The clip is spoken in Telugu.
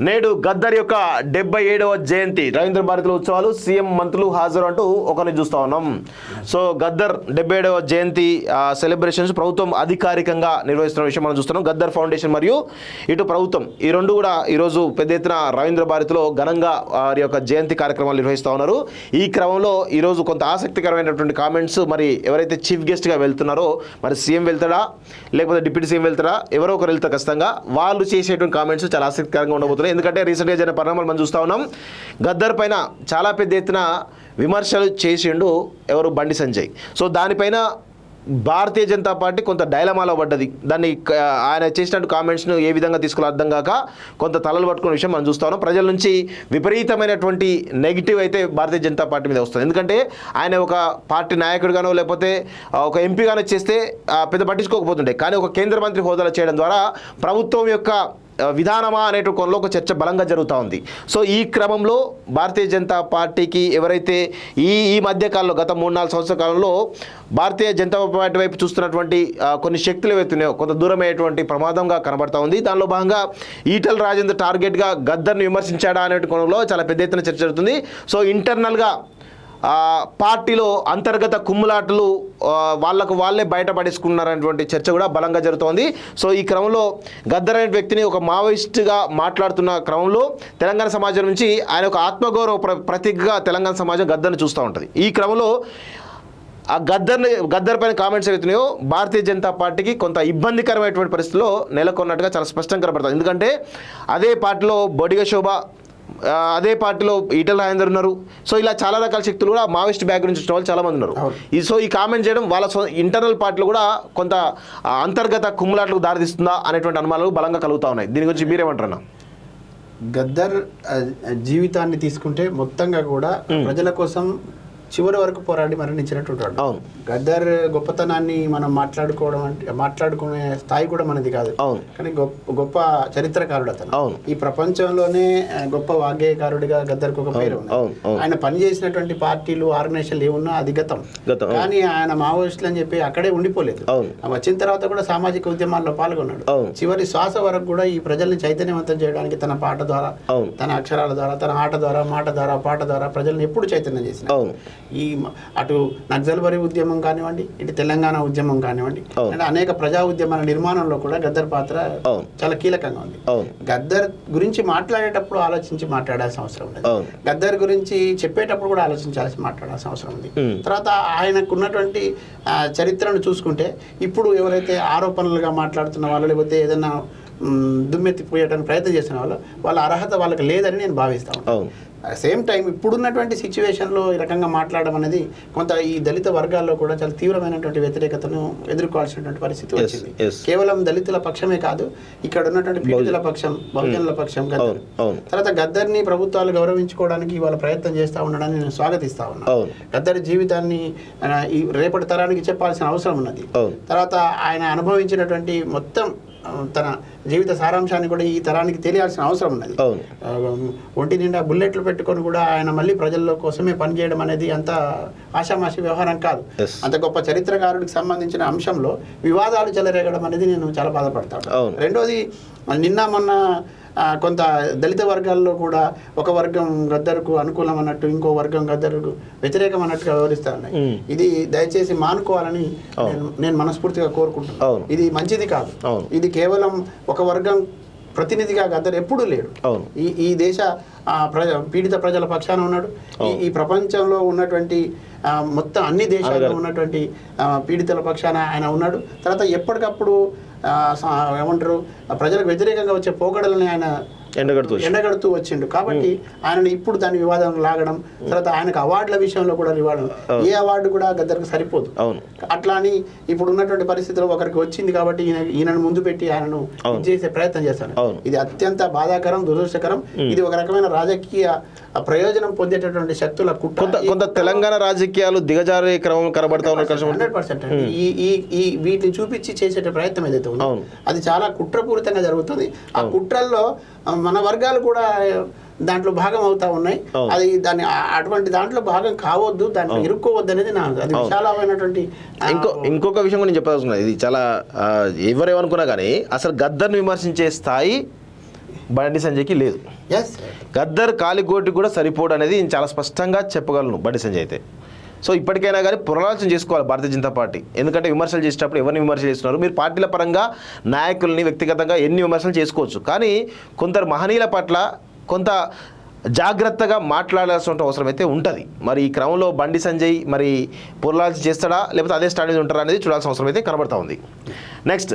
నేడు గద్దర్ యొక్క 77వ జయంతి రవీంద్ర భారతుల ఉత్సవాలు సీఎం మంత్రులు హాజరు అంటూ ఒకరిని చూస్తా ఉన్నాం. సో గద్దర్ 77వ జయంతి సెలబ్రేషన్స్ ప్రభుత్వం అధికారికంగా నిర్వహిస్తున్న విషయం మనం చూస్తున్నాం. గద్దర్ ఫౌండేషన్ మరియు ఇటు ప్రభుత్వం ఈ రెండు కూడా ఈరోజు పెద్ద ఎత్తున రవీంద్ర భారతిలో ఘనంగా వారి యొక్క జయంతి కార్యక్రమాలు నిర్వహిస్తూ ఉన్నారు. ఈ క్రమంలో ఈరోజు కొంత ఆసక్తికరమైనటువంటి కామెంట్స్, మరి ఎవరైతే చీఫ్ గెస్ట్గా వెళ్తున్నారో మరి సీఎం వెళ్తాడా లేకపోతే డిప్యూటీ సీఎం వెళ్తాడా ఎవరో ఒకరు వెళ్తారు ఖచ్చితంగా, వాళ్ళు చేసేటువంటి కామెంట్స్ చాలా ఆసక్తికరంగా ఉండబోతున్నాయి. ఎందుకంటే రీసెంట్గా జరిగిన పరిణామాలు మనం చూస్తూ ఉన్నాం. గద్దర్ పైన చాలా పెద్ద ఎత్తున విమర్శలు చేసిండు ఎవరు, బండి సంజయ్. సో దానిపైన భారతీయ జనతా పార్టీ కొంత డైలమాలో పడ్డది. దాన్ని ఆయన చేసినట్టు కామెంట్స్ను ఏ విధంగా తీసుకోవాలో అర్థం కాక కొంత తలలు పట్టుకునే విషయం మనం చూస్తా ఉన్నాం. ప్రజల నుంచి విపరీతమైనటువంటి నెగిటివ్ అయితే భారతీయ జనతా పార్టీ మీద వస్తుంది. ఎందుకంటే ఆయన ఒక పార్టీ నాయకుడిగానో లేకపోతే ఒక ఎంపీగానో చేస్తే పెద్ద పట్టించుకోకపోతుండే, కానీ ఒక కేంద్ర మంత్రి హోదాలో చేయడం ద్వారా ప్రభుత్వం యొక్క విధానమా అనేటు కొనలో ఒక చర్చ బలంగా జరుగుతూ ఉంది. సో ఈ క్రమంలో భారతీయ జనతా పార్టీకి ఎవరైతే ఈ మధ్యకాలంలో గత 3-4 సంవత్సరాల కాలంలో భారతీయ జనతా పార్టీ వైపు చూస్తున్నటువంటి కొన్ని శక్తులు ఏవైతున్నాయో కొంత దూరమయ్యేటువంటి ప్రమాదంగా కనబడతా ఉంది. దానిలో భాగంగా ఈటల రాజేందర్ టార్గెట్గా గద్దర్ని విమర్శించాడా అనే కొనలో చాలా పెద్ద ఎత్తున చర్చ జరుగుతుంది. సో ఇంటర్నల్గా పార్టీలో అంతర్గత కుమ్ములాటలు వాళ్ళకు వాళ్ళే బయటపడేసుకున్నారనేటువంటి చర్చ కూడా బలంగా జరుగుతోంది. సో ఈ క్రమంలో గద్దర్ అనే వ్యక్తిని ఒక మావోయిస్ట్గా మాట్లాడుతున్న క్రమంలో తెలంగాణ సమాజం నుంచి ఆయన ఒక ఆత్మగౌరవ ప్రతీకగా తెలంగాణ సమాజం గద్దర్ని చూస్తూ ఉంటుంది. ఈ క్రమంలో ఆ గద్దర్ పైన కామెంట్స్ అవుతున్నాయో భారతీయ జనతా పార్టీకి కొంత ఇబ్బందికరమైనటువంటి పరిస్థితిలో నెలకొన్నట్టుగా చాలా స్పష్టంగా కనబడుతుంది. ఎందుకంటే అదే పార్టీలో బొడిగ శోభ, అదే పార్టీలో ఈటల రాజేందర్ ఉన్నారు. సో ఇలా చాలా రకాల శక్తులు కూడా మావోయిస్ట్ బ్యాక్ నుంచి వచ్చిన వాళ్ళు చాలామంది ఉన్నారు. సో ఈ కామెంట్ చేయడం వాళ్ళ ఇంటర్నల్ పార్టీలో కూడా కొంత అంతర్గత కుమ్ములాట్లకు దారితీస్తుందా అనేటువంటి అనుమానాలు బలంగా కలుగుతూ ఉన్నాయి. దీని గురించి మీరేమంటారన్నా? గద్దర్ జీవితాన్ని తీసుకుంటే మొత్తంగా కూడా ప్రజల కోసం చివరి వరకు పోరాడి మరణించినట్టు. గద్దర్ గొప్పతనాన్ని మనం మాట్లాడుకునే స్థాయి కూడా మనది కాదు, కానీ గొప్ప చరిత్రకారుడు అతను. ఈ ప్రపంచంలోనే గొప్ప వాగ్గేయకారుడిగా గద్దర్కి ఒక పేరు ఉంది. ఆయన పనిచేసినటువంటి పార్టీలు ఆర్గనైజేషన్లు ఏమున్నా అది గతం. కానీ ఆయన మావోయిస్టులు అని చెప్పి అక్కడే ఉండిపోలేదు. వచ్చిన తర్వాత కూడా సామాజిక ఉద్యమాల్లో పాల్గొన్నాడు. చివరి శ్వాస వరకు కూడా ఈ ప్రజల్ని చైతన్యవంతం చేయడానికి తన పాట ద్వారా, తన అక్షరాల ద్వారా, తన ఆట ద్వారా, మాట ద్వారా, పాట ద్వారా ప్రజల్ని ఎప్పుడు చైతన్యం చేసిన. ఈ అటు నక్సల్బరీ ఉద్యమం కానివ్వండి, ఇటు తెలంగాణ ఉద్యమం కానివ్వండి, అంటే అనేక ప్రజా ఉద్యమాల నిర్మాణంలో కూడా గద్దర్ పాత్ర చాలా కీలకంగా ఉంది. గద్దర్ గురించి మాట్లాడేటప్పుడు ఆలోచించి మాట్లాడాల్సిన అవసరం ఉంది. గద్దర్ గురించి చెప్పేటప్పుడు కూడా ఆలోచించాల్సి మాట్లాడాల్సిన అవసరం ఉంది. తర్వాత ఆయనకున్నటువంటి చరిత్రను చూసుకుంటే ఇప్పుడు ఎవరైతే ఆరోపణలుగా మాట్లాడుతున్న వాళ్ళు, లేకపోతే ఏదైనా దుమ్మెత్తిపోయడానికి ప్రయత్నం చేసిన వాళ్ళ అర్హత వాళ్ళకి లేదని నేను భావిస్తాను. సేమ్ టైం ఇప్పుడున్నటువంటి సిచ్యువేషన్లో ఈ రకంగా మాట్లాడడం అనేది కొంత ఈ దళిత వర్గాల్లో కూడా చాలా తీవ్రమైనటువంటి వ్యతిరేకతను ఎదుర్కోవాల్సినటువంటి పరిస్థితి వచ్చింది. కేవలం దళితుల పక్షమే కాదు, ఇక్కడ ఉన్నటువంటి పీడితుల పక్షం, బహుజనుల పక్షం గద్దర్. తర్వాత గద్దర్ని ప్రభుత్వాలు గౌరవించుకోవడానికి వాళ్ళ ప్రయత్నం చేస్తూ ఉండడాన్ని నేను స్వాగతిస్తా ఉన్నాను. గద్దర్ జీవితాన్ని రేపటి తరానికి చెప్పాల్సిన అవసరం ఉన్నది. తర్వాత ఆయన అనుభవించినటువంటి మొత్తం తన జీవిత సారాంశాన్ని కూడా ఈ తరానికి తెలియాల్సిన అవసరం ఉన్నది. ఒంటి నిండా బుల్లెట్లు పెట్టుకొని కూడా ఆయన మళ్ళీ ప్రజల్లో కోసమే పనిచేయడం అనేది అంత ఆషామాషి వ్యవహారం కాదు. అంత గొప్ప చరిత్రకారుడికి సంబంధించిన అంశంలో వివాదాలు చెలరేగడం అనేది నేను చాలా బాధపడతాను. రెండోది, నిన్న మొన్న కొంత దళిత వర్గాల్లో కూడా ఒక వర్గం గద్దర్కు అనుకూలం అన్నట్టు, ఇంకో వర్గం గద్దర్కు వ్యతిరేకం అన్నట్టుగా వివరిస్తా ఉన్నాయి. ఇది దయచేసి మానుకోవాలని నేను మనస్ఫూర్తిగా కోరుకుంటున్నాను. ఇది మంచిది కాదు. ఇది కేవలం ఒక వర్గం ప్రతినిధిగా గద్దర్ ఎప్పుడూ లేడు. ఈ దేశ పీడిత ప్రజల పక్షాన ఉన్నాడు. ఈ ప్రపంచంలో ఉన్నటువంటి మొత్తం అన్ని దేశాల్లో ఉన్నటువంటి పీడితుల పక్షాన ఆయన ఉన్నాడు. తర్వాత ఎప్పటికప్పుడు ఏమంటారు, ప్రజలకు వ్యతిరేకంగా వచ్చే పోకడలని ఆయన ఎండగడుతూ వచ్చిండు. కాబట్టి ఆయనను ఇప్పుడు దాని వివాదం లాగడం, తర్వాత ఆయనకు అవార్డుల విషయంలో కూడా వివాదం, ఏ అవార్డు కూడా గద్దర్కి సరిపోదు. అట్లా అని ఇప్పుడు ఉన్నటువంటి పరిస్థితుల్లో ఒకరికి వచ్చింది కాబట్టి ఈయనను ముందు పెట్టి ఆయనను చేసే ప్రయత్నం చేస్తాను. ఇది అత్యంత బాధాకరం, దురదృష్టకరం. ఇది ఒక రకమైన రాజకీయ ప్రయోజనం పొందేటటువంటి శక్తుల కొంత తెలంగాణ రాజకీయాలు దిగజారే క్రమం కనబడతా ఉన్నాయి. 100% ఈ వీటిని చూపించి చేసే ప్రయత్నం ఏదైతే ఉందో అది చాలా కుట్రపూరితంగా జరుగుతుంది. ఆ కుట్రల్లో మన వర్గాలు కూడా దాంట్లో భాగం అవుతా ఉన్నాయి. అది అటువంటి దాంట్లో భాగం కావద్దు, దాంట్లో ఇరుక్కోవద్దు అనేది అది విశాలమైనటువంటి ఇంకొక విషయం కూడా నేను చెప్పాల్సి ఉన్నది. ఇది చాలా ఎవరేమనుకున్నా కానీ అసలు గద్దర్ని విమర్శించే స్థాయి బండి సంజయ్కి లేదు. ఎస్ గద్దర్ కాలిగోటి కూడా సరిపోడు అనేది నేను చాలా స్పష్టంగా చెప్పగలను బండి సంజయ్ అయితే. సో ఇప్పటికైనా కానీ పునరాలోచన చేసుకోవాలి భారతీయ జనతా పార్టీ. ఎందుకంటే విమర్శలు చేసేటప్పుడు ఎవరిని విమర్శలు చేస్తున్నారు, మీరు పార్టీల పరంగా నాయకుల్ని వ్యక్తిగతంగా ఎన్ని విమర్శలు చేసుకోవచ్చు, కానీ కొందరు మహనీయుల పట్ల కొంత జాగ్రత్తగా మాట్లాడాల్సిన అవసరం అయితే ఉంటుంది. మరి ఈ క్రమంలో బండి సంజయ్ మరి పునరాలోచన చేస్తాడా లేకపోతే అదే స్టాండర్డ్ ఉంటారా అనేది చూడాల్సిన అవసరం అయితే కనబడతా ఉంది. నెక్స్ట్